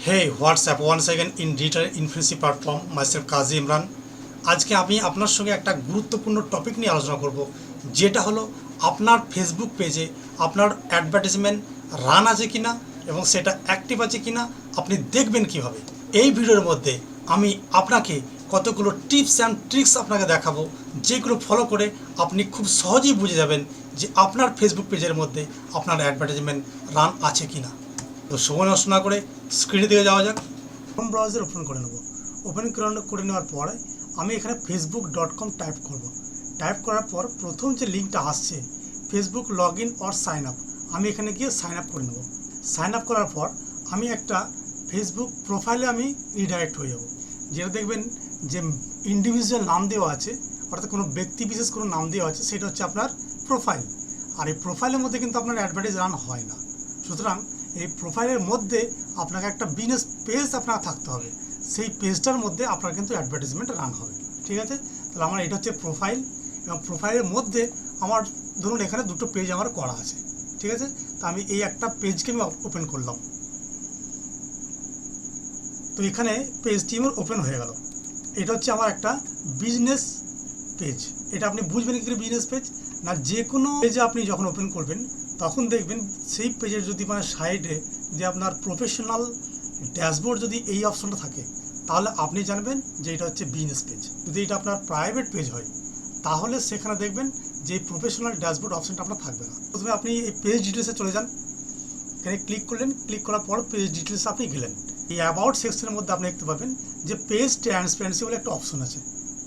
Hey, what's up? Once again in digital influencer platform, myself কাজী ইমরান। আজকে আমি আপনার সঙ্গে একটা গুরুত্বপূর্ণ টপিক নিয়ে আলোচনা করব, যেটা হলো আপনার ফেসবুক পেজে আপনার অ্যাডভার্টাইজমেন্ট রান আছে কিনা এবং সেটা অ্যাক্টিভ আছে কিনা আপনি দেখবেন কিভাবে। এই ভিডিওর মধ্যে আমি আপনাকে কতগুলো টিপস অ্যান্ড ট্রিক্স আপনাকে দেখাবো, যেগুলো ফলো করে আপনি খুব সহজেই বুঝে যাবেন যে আপনার ফেসবুক পেজের মধ্যে আপনার অ্যাডভার্টাইজমেন্ট রান আছে কিনা। তো সময় নষ্ট না করে স্ক্রিনের দিকে যাওয়া যাক। ক্রোম ব্রাউজার ওপেন করে নেব। ওপেন করে নেওয়ার পরে আমি এখানে facebook.com টাইপ করব। টাইপ করার পর প্রথম যে লিঙ্কটা আসছে Facebook log in or sign up, আমি এখানে গিয়ে সাইন আপ করে নেব। সাইন আপ করার পর আমি একটা ফেসবুক প্রোফাইলে আমি রিডাইরেক্ট হয়ে যাব, যেটা দেখবেন যে ইন্ডিভিজুয়াল নাম দেওয়া আছে, অর্থাৎ কোনো ব্যক্তি বিশেষ কোনো নাম দেওয়া আছে, সেটা হচ্ছে আপনার প্রোফাইল। আর এই প্রোফাইলের মধ্যে কিন্তু আপনার অ্যাডভার্টাইজ রান হয় না। সুতরাং এই প্রোফাইলের মধ্যে আপনাকে একটা বিজনেস পেজ আপনার থাকতে হবে, সেই পেজটার মধ্যে আপনার কিন্তু অ্যাডভার্টাইজমেন্ট রান হবে। ঠিক আছে, তাহলে আমার এটা হচ্ছে প্রোফাইল, এবং প্রোফাইলের মধ্যে আমার ধরুন এখানে দুটো পেজ আমার করা আছে। ঠিক আছে, তো আমি এই একটা পেজকে আমি ওপেন করলাম। তো এখানে পেজটি আমার ওপেন হয়ে গেল। এটা হচ্ছে আমার একটা বিজনেস পেজ। এটা আপনি বুঝবেন কি বিজনেস পেজ না, যে কোনো পেজে আপনি যখন ওপেন করবেন তখন দেখবেন সেই পেজের যদি মানে সাইডে যে আপনার প্রফেশনাল ড্যাশবোর্ড যদি এই অপশনটা থাকে, তাহলে আপনি জানবেন যে এটা হচ্ছে বিজনেস পেজ। যদি এটা আপনার প্রাইভেট পেজ হয় তাহলে সেখানে দেখবেন যে প্রফেশনাল ড্যাশবোর্ড অপশনটা আপনার থাকবে না। প্রথমে আপনি এই পেজ ডিটেলসে চলে যান, এখানে ক্লিক করলেন, ক্লিক করার পর পেজ ডিটেলসে আপনি গেলেন। এই অ্যাবাউট সেকশনের মধ্যে আপনি দেখতে পাবেন যে পেজ ট্রান্সপারেন্সি বলে একটা অপশন আছে,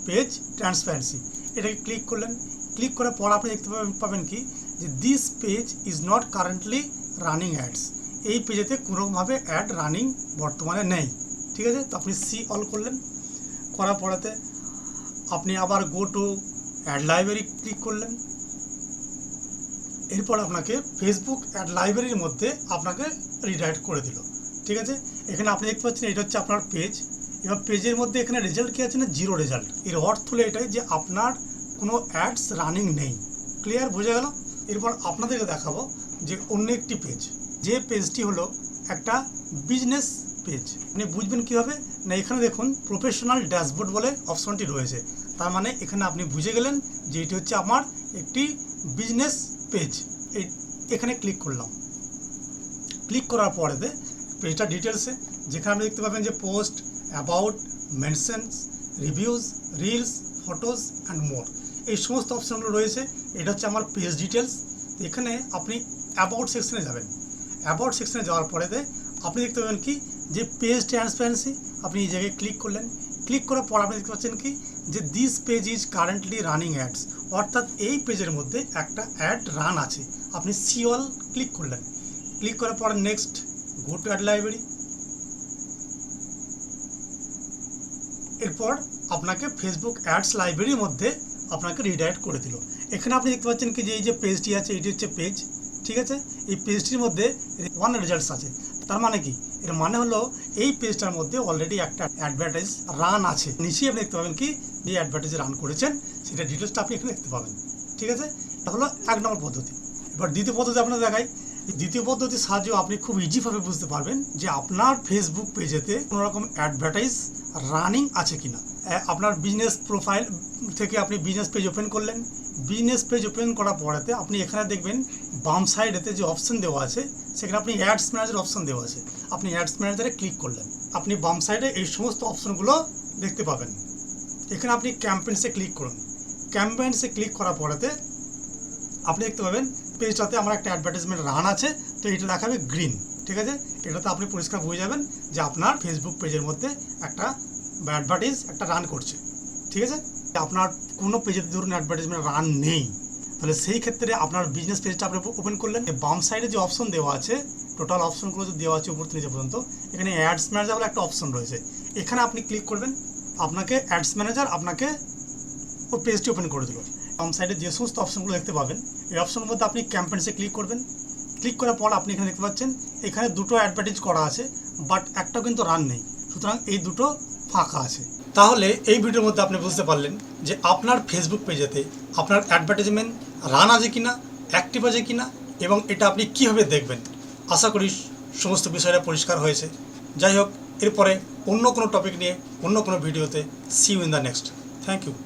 পেজ ট্রান্সপারেন্সি। এটাকে ক্লিক করলেন, ক্লিক করার পর আপনি দেখতে পাবেন কি যে this page is not currently running ads, এই পেজেতে কোনোভাবে অ্যাড রানিং বর্তমানে নেই। ঠিক আছে, তো আপনি সি অল করলেন, করার পরেতে আপনি আবার go to add library click করলেন। এরপর আপনাকে ফেসবুক অ্যাড লাইব্রেরির মধ্যে আপনাকে রিডাইরেক্ট করে দিল। ঠিক আছে, এখানে আপনি দেখতে পাচ্ছেন এটা হচ্ছে আপনার পেজ। এবার পেজের মধ্যে এখানে রেজাল্ট কী আছে না, জিরো রেজাল্ট। এর অর্থ হলো এটাই যে আপনার কোনো অ্যাডস রানিং নেই। ক্লিয়ার, বোঝা গেল? এরপর আপনাদেরকে দেখাবো যে অন্য একটি পেজ, যে পেজটি হলো একটা বিজনেস পেজ। আপনি বুঝবেন কীভাবে না, এখানে দেখুন প্রফেশনাল ড্যাশবোর্ড বলে অপশনটি রয়েছে। তার মানে এখানে আপনি বুঝে গেলেন যে এটি হচ্ছে আমার একটি বিজনেস পেজ। এখানে ক্লিক করলাম, ক্লিক করার পরেতে পেজটা ডিটেলসে, যেখানে আপনি দেখতে পাবেন যে post, about, mentions, reviews, reels, photos and more, এই সমস্ত অপশনগুলো রয়েছে। এটা হচ্ছে আমার পেজ ডিটেলস। এখানে আপনি অ্যাবাউট সেকশনে যাবেন। অ্যাবাউট সেকশনে যাওয়ার পরেতে আপনি দেখতে পাবেন কি যে পেজ ট্রান্সপারেন্সি, আপনি এই জায়গায় ক্লিক করলেন। ক্লিক করার পর আপনি দেখতে পাচ্ছেন কি যে this page is currently running ads, অর্থাৎ এই পেজের মধ্যে একটা অ্যাড রান আছে। আপনি সি অল ক্লিক করলেন, ক্লিক করার পর next go to add library. এরপর আপনাকে ফেসবুক অ্যাডস লাইব্রেরির মধ্যে আপনাকে রিডাইরেক্ট করে দিল। এখানে আপনি দেখতে পাচ্ছেন কি যে এই যে পেজটি আছে এটি হচ্ছে পেজ। ঠিক আছে, এই পেজটির মধ্যে 1 রেজাল্টস আছে। তার মানে কি, এর মানে হলো এই পেজটার মধ্যে অলরেডি একটা অ্যাডভার্টাইজ রান আছে। নিচেই আপনি দেখতে পাবেন কি যে অ্যাডভার্টাইজ রান করেছেন, সেটা ডিটেলসটা আপনি এখানে দেখতে পাবেন। ঠিক আছে, এটা হলো 1 নম্বর পদ্ধতি। এবার দ্বিতীয় পদ্ধতি আপনাদের দেখাই। দ্বিতীয় পদ্ধতির সাহায্যে আপনি খুব ইজিভাবে বুঝতে পারবেন যে আপনার ফেসবুক পেজেতে কোনো রকম অ্যাডভার্টাইজ রানিং আছে কিনা। আপনার বিজনেস প্রোফাইল থেকে আপনি বিজনেস পেজ ওপেন করলেন। বিজনেস পেজ ওপেন করার পরেতে আপনি এখানে দেখবেন বাম সাইডেতে যে অপশন দেওয়া আছে, সেখানে আপনি অ্যাডস ম্যানেজার অপশন দেওয়া আছে। আপনি অ্যাডস ম্যানেজারে ক্লিক করলেন, আপনি বাম সাইডে এই সমস্ত অপশনগুলো দেখতে পাবেন। এখানে আপনি ক্যাম্পেইনসে ক্লিক করুন। ক্যাম্পেইনসে ক্লিক করার পরেতে আপনি দেখতে পাবেন পেজটাতে আমার একটা অ্যাডভার্টাইজমেন্ট রান আছে, তো এটা দেখাবে গ্রিন। ঠিক আছে, এটাতে আপনি পরিষ্কার বুঝে যাবেন যে আপনার ফেসবুক পেজের মধ্যে একটা অ্যাডভার্টাইজ একটা রান করছে। ঠিক আছে, আপনার কোনো পেজেতে ধরুন অ্যাডভার্টাইজমেন্ট রান নেই, তাহলে সেই ক্ষেত্রে আপনার বিজনেস পেজটা আপনি ওপেন করলেন। বাম সাইডে যে অপশন দেওয়া আছে, টোটাল অপশনগুলো যে দেওয়া আছে উপর থেকে নিচে পর্যন্ত, এখানে অ্যাডস ম্যানেজার বলে একটা অপশন রয়েছে। এখানে আপনি ক্লিক করবেন, আপনাকে অ্যাডস ম্যানেজার আপনাকে ওই পেজটি ওপেন করে দিল। বাম সাইডে যে সমস্ত অপশনগুলো দেখতে পাবেন, এই অপশনের মধ্যে আপনি ক্যাম্পেইনসে ক্লিক করবেন। ক্লিক করার পর আপনি এখানে দেখতে পাচ্ছেন এখানে দুটো অ্যাডভার্টাইজ করা আছে, বাট একটা কিন্তু রান নেই। সুতরাং এই দুটো ফাঁকা আছে। তাহলে এই ভিডিওর মধ্যে আপনি বুঝতে পারলেন যে আপনার ফেসবুক পেজেতে আপনার অ্যাডভার্টাইজমেন্ট রান আছে কিনা, অ্যাক্টিভ আছে কিনা, এবং এটা আপনি কীভাবে দেখবেন। আশা করি সমস্ত বিষয়টা পরিষ্কার হয়েছে। যাই হোক, এরপরে অন্য কোনো টপিক নিয়ে অন্য কোনো ভিডিওতে see you in the next. Thank you.